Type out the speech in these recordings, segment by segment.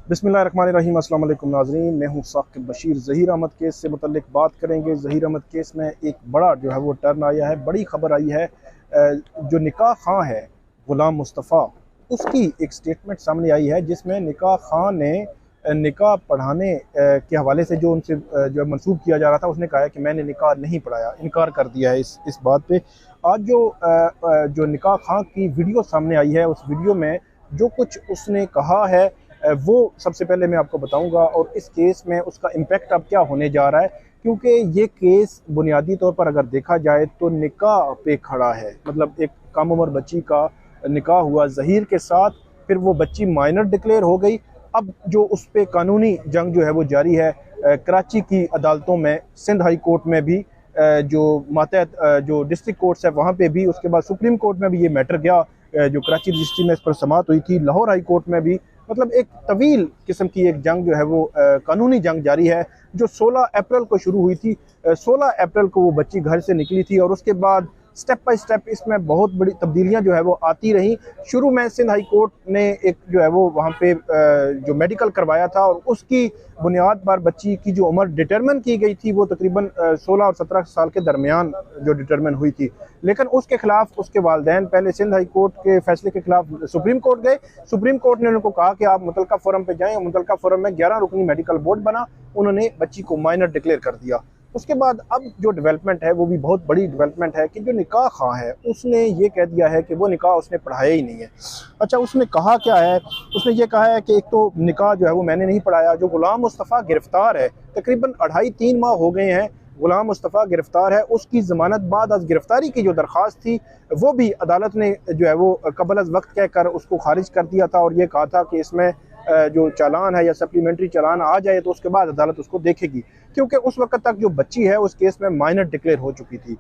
बिस्मिल्लाहिर्रहमानिर्रहीम। अस्सलाम वालेकुम नाज़रीन, मैं हूँ साकिब बशीर। ज़हीर अहमद केस से मुतल्लिक बात करेंगे। ज़हीर अहमद केस में एक बड़ा जो है वो टर्न आया है, बड़ी खबर आई है। जो निकाह खां है ग़ुलाम मुस्तफ़ा, उसकी एक स्टेटमेंट सामने आई है जिसमें निकाह खां ने निकाह पढ़ाने के हवाले से जो उनसे जो मंसूब किया जा रहा था, उसने कहा है कि मैंने निकाह नहीं पढ़ाया, इनकार कर दिया है इस बात पे। आज जो निकाह खां की वीडियो सामने आई है, उस वीडियो में जो कुछ उसने कहा है वो सबसे पहले मैं आपको बताऊंगा, और इस केस में उसका इम्पेक्ट अब क्या होने जा रहा है, क्योंकि ये केस बुनियादी तौर पर अगर देखा जाए तो निकाह पे खड़ा है। मतलब एक कम उम्र बच्ची का निकाह हुआ ज़हीर के साथ, फिर वो बच्ची माइनर डिक्लेयर हो गई। अब जो उस पर कानूनी जंग जो है वो जारी है कराची की अदालतों में, सिंध हाई कोर्ट में भी, जो मातहत जो डिस्ट्रिक्ट कोर्ट्स है वहाँ पे भी, उसके बाद सुप्रीम कोर्ट में भी ये मैटर गया, जो कराची रजिस्ट्री में इस पर समाअत हुई थी, लाहौर हाई कोर्ट में भी। मतलब एक तवील किस्म की एक जंग जो है वो कानूनी जंग जारी है, जो 16 अप्रैल को शुरू हुई थी। 16 अप्रैल को वो बच्ची घर से निकली थी, और उसके बाद स्टेप बाय स्टेप इसमें बहुत बड़ी तब्दीलियां जो है वो आती रहीं। शुरू में सिंध हाई कोर्ट ने एक जो है वो वहाँ पे जो मेडिकल करवाया था, और उसकी बुनियाद पर बच्ची की जो उम्र डिटरमिन की गई थी वो तकरीबन 16 और 17 साल के दरमियान जो डिटरमिन हुई थी। लेकिन उसके खिलाफ उसके वालिदैन पहले सिंध हाई कोर्ट के फैसले के खिलाफ सुप्रीम कोर्ट गए। सुप्रीम कोर्ट ने उनको कहा कि आप मुतलका फोरम पे जाएं। मुतलका फोरम में 11 रुकनी मेडिकल बोर्ड बना, उन्होंने बच्ची को माइनर डिक्लेयर कर दिया। उसके बाद अब जो डेवलपमेंट है वो भी बहुत बड़ी डेवलपमेंट है कि जो निकाह खां है उसने ये कह दिया है कि वो निकाह उसने पढ़ाया ही नहीं है। अच्छा, उसने कहा क्या है? उसने ये कहा है कि एक तो निकाह जो है वो मैंने नहीं पढ़ाया। जो ग़ुलाम मुस्तफ़ा गिरफ्तार है, तकरीबन 2.5-3 माह हो गए हैं ग़ुलाम मुस्तफ़ा गिरफ्तार है। उसकी ज़मानत बाद अज गिरफ्तारी की जो दरख्वास्त थी वो भी अदालत ने जो है वो कबल अज वक्त कहकर उसको खारिज कर दिया था, और ये कहा था कि इसमें जो चालान है या सप्लीमेंट्री चालान आ जाए तो उसके बाद अदालत उसको देखेगी, क्योंकि उस वक्त तक जो बच्ची है उस केस में माइनर डिक्लेयर हो चुकी थी।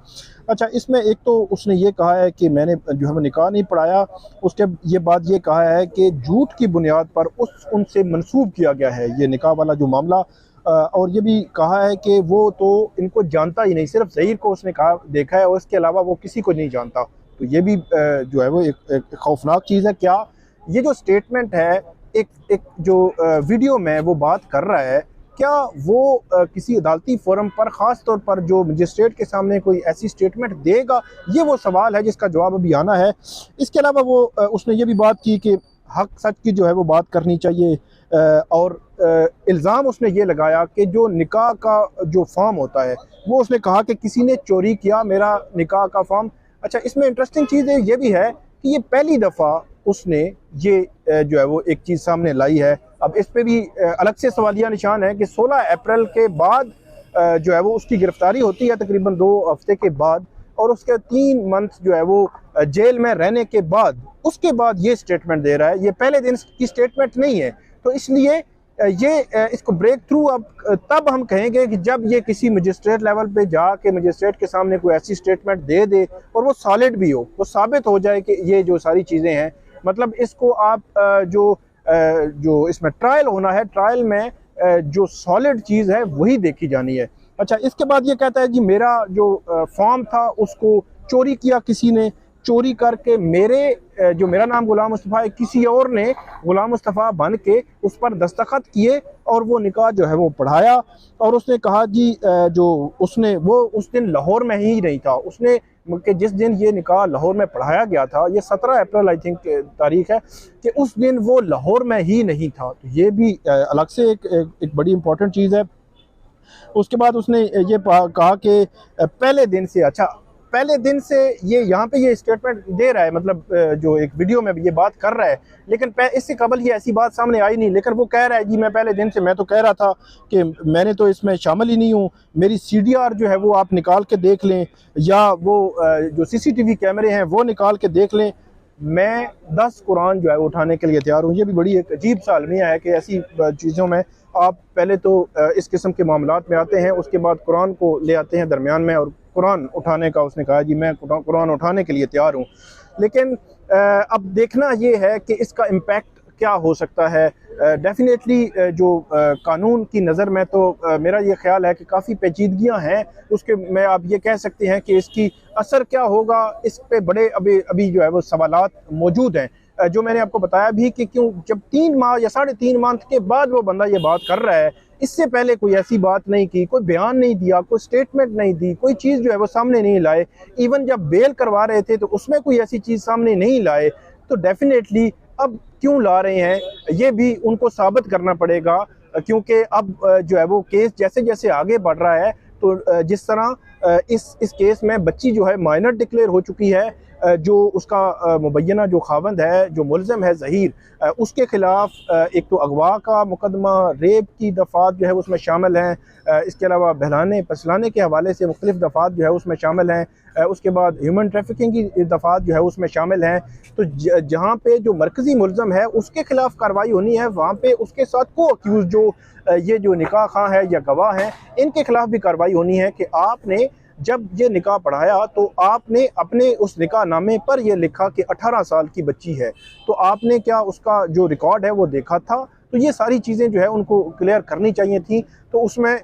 अच्छा, इसमें एक तो उसने ये कहा है कि मैंने जो है निकाह नहीं पढ़ाया। उसके ये बात ये कहा है कि झूठ की बुनियाद पर उनसे मंसूब किया गया है ये निकाह वाला जो मामला। और ये भी कहा है कि वो तो इनको जानता ही नहीं, सिर्फ ज़हीर को उसने कहा देखा है, और इसके अलावा वो किसी को नहीं जानता। तो ये भी जो है वो एक खौफनाक चीज़ है। क्या ये जो स्टेटमेंट है, एक जो वीडियो में वो बात कर रहा है, क्या वो किसी अदालती फोरम पर ख़ास तौर पर जो मजिस्ट्रेट के सामने कोई ऐसी स्टेटमेंट देगा? ये वो सवाल है जिसका जवाब अभी आना है। इसके अलावा वो उसने ये भी बात की कि हक सच की जो है वो बात करनी चाहिए, और इल्ज़ाम उसने ये लगाया कि जो निकाह का जो फॉर्म होता है वो उसने कहा कि किसी ने चोरी किया मेरा निकाह का फॉर्म। अच्छा, इसमें इंटरेस्टिंग चीज़ ये भी है कि ये पहली दफ़ा उसने ये जो है वो एक चीज़ सामने लाई है। अब इस पे भी अलग से सवालिया निशान है कि 16 अप्रैल के बाद जो है वो उसकी गिरफ्तारी होती है तकरीबन 2 हफ्ते के बाद, और उसके 3 मंथ जो है वो जेल में रहने के बाद उसके बाद ये स्टेटमेंट दे रहा है। ये पहले दिन की स्टेटमेंट नहीं है, तो इसलिए ये इसको ब्रेक थ्रू अब तब हम कहेंगे कि जब ये किसी मजिस्ट्रेट लेवल पे जाके मजिस्ट्रेट के सामने कोई ऐसी स्टेटमेंट दे दे और वो सॉलिड भी हो, वो साबित हो जाए कि ये जो सारी चीज़ें हैं, मतलब इसको आप जो इसमें ट्रायल होना है, ट्रायल में जो सॉलिड चीज़ है वही देखी जानी है। अच्छा, इसके बाद ये कहता है जी मेरा जो फॉर्म था उसको चोरी किया किसी ने, चोरी करके जो मेरा नाम ग़ुलाम मुस्तफ़ा है, किसी और ने ग़ुलाम मुस्तफ़ा बन के उस पर दस्तखत किए और वो निकाह जो है वो पढ़ाया। और उसने कहा जी जो उसने वो उस दिन लाहौर में ही नहीं था, उसने कि जिस दिन ये निकाह लाहौर में पढ़ाया गया था, ये 17 अप्रैल आई थिंक तारीख है, कि उस दिन वो लाहौर में ही नहीं था। तो ये भी अलग से एक बड़ी इंपॉर्टेंट चीज़ है। उसके बाद उसने ये कहा कि पहले दिन से, अच्छा पहले दिन से ये यहाँ पे ये स्टेटमेंट दे रहा है, मतलब जो एक वीडियो में भी ये बात कर रहा है, लेकिन इससे कबल ये ऐसी बात सामने आई नहीं। लेकिन वो कह रहा है जी मैं पहले दिन से, मैं तो कह रहा था कि मैंने तो इसमें शामिल ही नहीं हूँ, मेरी CDR जो है वो आप निकाल के देख लें, या वो जो CCTV कैमरे हैं वो निकाल के देख लें, मैं 10 कुरान जो है उठाने के लिए तैयार हूँ। ये भी बड़ी एक अजीब सा अलमिया है कि ऐसी चीज़ों में आप पहले तो इस किस्म के मामलात में आते हैं, उसके बाद कुरान को ले आते हैं दरमियान में, और कुरान उठाने का उसने कहा जी मैं कुरान उठाने के लिए तैयार हूँ। लेकिन अब देखना ये है कि इसका इम्पैक्ट क्या हो सकता है। डेफिनेटली जो कानून की नज़र में तो मेरा ये ख्याल है कि काफ़ी पेचीदगियाँ हैं उसके में। आप ये कह सकते हैं कि इसकी असर क्या होगा, इस पे बड़े अभी जो है वो सवालात मौजूद हैं। जो मैंने आपको बताया भी कि क्यों जब 3 माह या 3.5 माह के बाद वो बंदा ये बात कर रहा है, इससे पहले कोई ऐसी बात नहीं की, कोई बयान नहीं दिया, कोई स्टेटमेंट नहीं दी, कोई चीज़ जो है वो सामने नहीं लाए। इवन जब बेल करवा रहे थे तो उसमें कोई ऐसी चीज़ सामने नहीं लाए, तो डेफिनेटली अब क्यों ला रहे हैं ये भी उनको साबित करना पड़ेगा, क्योंकि अब जो है वो केस जैसे जैसे आगे बढ़ रहा है, तो जिस तरह इस केस में बच्ची जो है माइनर डिक्लेयर हो चुकी है, जो उसका मुबैना जो खावंद है, जो मुलज़म है ज़हीर, उसके ख़िलाफ़ एक तो अगवा का मुकदमा, रेप की दफ़ात जो है उसमें शामिल हैं, इसके अलावा बहलाने फसलाने के हवाले से मुख्तलिफ़ दफ़ात जो है उसमें शामिल हैं, उसके बाद ह्यूमन ट्रैफिकिंग की दफ़ात जो है उसमें शामिल हैं। तो जहाँ पे जो मरकज़ी मुलज़म है उसके ख़िलाफ़ कार्रवाई होनी है, वहाँ पे उसके साथ को अक्यूज़ जो ये जो निकाह खां है या गवाह हैं, इनके ख़िलाफ़ भी कार्रवाई होनी है कि आपने जब ये निकाह पढ़ाया तो आपने अपने उस निकाह नामे पर यह लिखा कि 18 साल की बच्ची है, तो आपने क्या उसका जो रिकॉर्ड है वो देखा था? तो ये सारी चीज़ें जो है उनको क्लियर करनी चाहिए थी। तो उसमें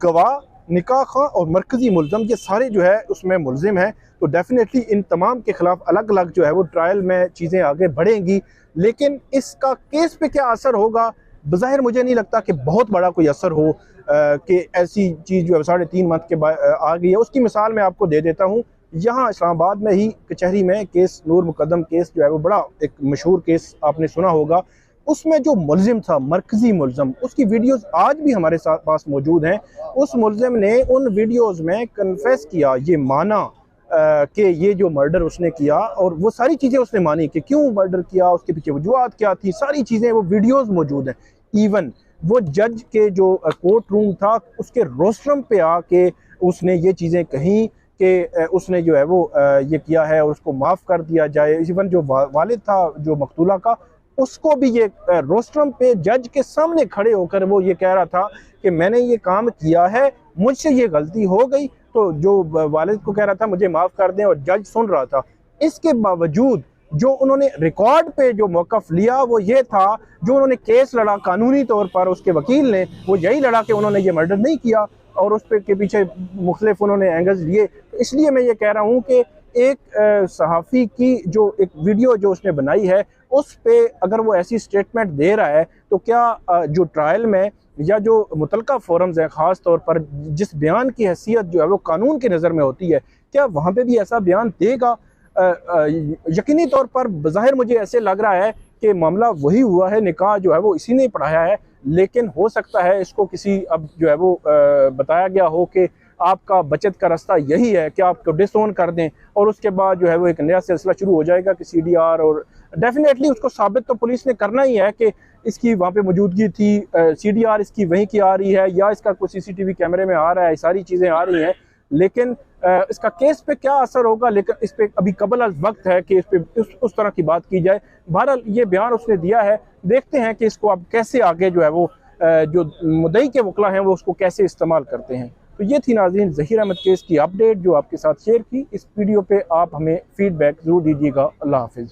गवाह, निकाह खां और मरकज़ी मुलज़म ये सारे जो है उसमें मुलज़िम हैं। तो डेफिनेटली इन तमाम के ख़िलाफ़ अलग अलग जो है वो ट्रायल में चीज़ें आगे बढ़ेंगी, लेकिन इसका केस पे क्या असर होगा, बज़ाहिर मुझे नहीं लगता कि बहुत बड़ा कोई असर हो, कि ऐसी चीज़ जो है 3.5 माह के बाद आ गई है। उसकी मिसाल मैं आपको दे देता हूँ। यहाँ इस्लामाबाद में ही कचहरी में केस नूर मुकद्दम केस जो है वो बड़ा एक मशहूर केस आपने सुना होगा। उसमें जो मुलज़िम था, मरकज़ी मुलज़म, उसकी वीडियोज़ आज भी हमारे साथ पास मौजूद हैं। उस मुलज़िम ने उन वीडियोज़ में कन्फेस किया, ये माना कि ये जो मर्डर उसने किया, और वो सारी चीज़ें उसने मानी कि क्यों मर्डर किया, उसके पीछे वजूहात क्या थी, सारी चीज़ें वो वीडियोज़ मौजूद हैं। इवन वो जज के जो कोर्ट रूम था उसके रोस्ट्रम पे आके उसने ये चीज़ें कहीं कि उसने जो है वो ये किया है और उसको माफ़ कर दिया जाए। इवन जो वालिद था जो मकतूला का, उसको भी ये रोस्ट्रम पे जज के सामने खड़े होकर वो ये कह रहा था कि मैंने ये काम किया है, मुझसे ये गलती हो गई, तो जो वालिद को कह रहा था मुझे माफ़ कर दें, और जज सुन रहा था। इसके बावजूद जो उन्होंने रिकॉर्ड पे जो मौक़िफ़ लिया वो ये था, जो उन्होंने केस लड़ा कानूनी तौर पर, उसके वकील ने वो यही लड़ा कि उन्होंने ये मर्डर नहीं किया, और उस पे के पीछे मुख्तलिफ उन्होंने एंगल्स लिए। तो इसलिए मैं ये कह रहा हूँ कि एक सहाफ़ी की जो एक वीडियो जो उसने बनाई है, उस पे अगर वो ऐसी स्टेटमेंट दे रहा है, तो क्या जो ट्रायल में या जो मुतलका फोरम्स हैं, ख़ास तौर पर जिस बयान की हैसियत जो है वो कानून की नज़र में होती है, क्या वहाँ पे भी ऐसा बयान देगा? यकीनी तौर पर बज़ाहिर मुझे ऐसे लग रहा है कि मामला वही हुआ है, निकाह जो है वो इसी ने पढ़ाया है, लेकिन हो सकता है इसको किसी अब जो है वो बताया गया हो कि आपका बचत का रास्ता यही है कि आपको डिसोन कर दें, और उसके बाद जो है वो एक नया सिलसिला शुरू हो जाएगा कि CDR, और डेफिनेटली उसको साबित तो पुलिस ने करना ही है कि इसकी वहाँ पे मौजूदगी थी, CDR इसकी वहीं की आ रही है, या इसका कोई CCTV कैमरे में आ रहा है, सारी चीज़ें आ रही हैं। लेकिन इसका केस पे क्या असर होगा, लेकिन इस पे अभी कबल अज़ वक्त है कि इस पे उस तरह की बात की जाए। बहरहाल ये बयान उसने दिया है, देखते हैं कि इसको अब कैसे आगे जो है वो जो मुद्दई के वकला हैं वो उसको कैसे इस्तेमाल करते हैं। तो ये थी नाज़रीन ज़हीर अहमद केस की अपडेट जो आपके साथ शेयर की। इस वीडियो पे आप हमें फीडबैक ज़रूर दीजिएगा। अल्लाह हाफ़िज़।